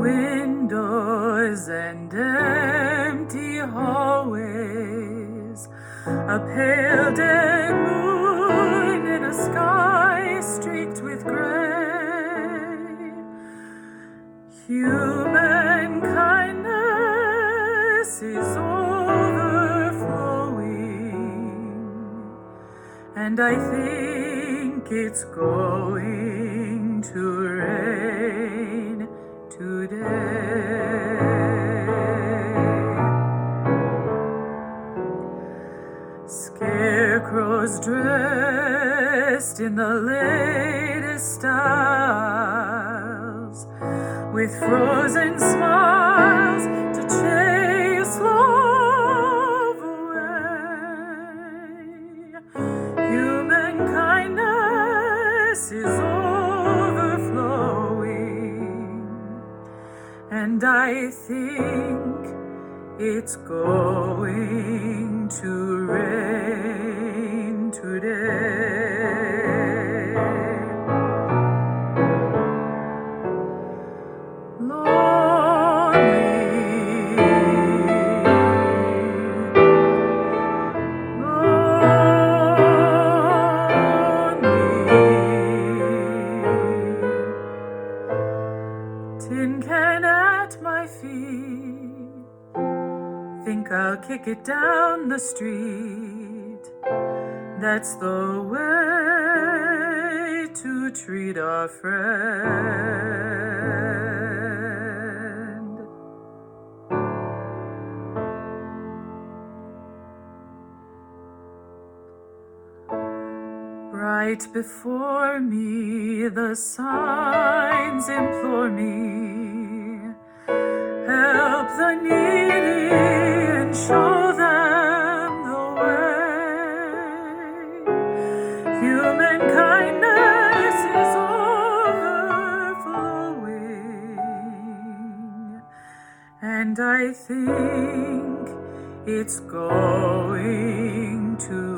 windows and empty hallways, a pale dead moon in a sky streaked with gray. Human kindness is overflowing, and I think it's going to rain today. Scarecrows dressed in the latest styles, with frozen smiles to chase love away. Human kindness is overflowing, and I think it's going to rain today. Tin can at my feet, think I'll kick it down the street. That's the way to treat our friend. Right before me, the signs implore me, help the needy and show them the way. Human kindness is overflowing, and I think it's going to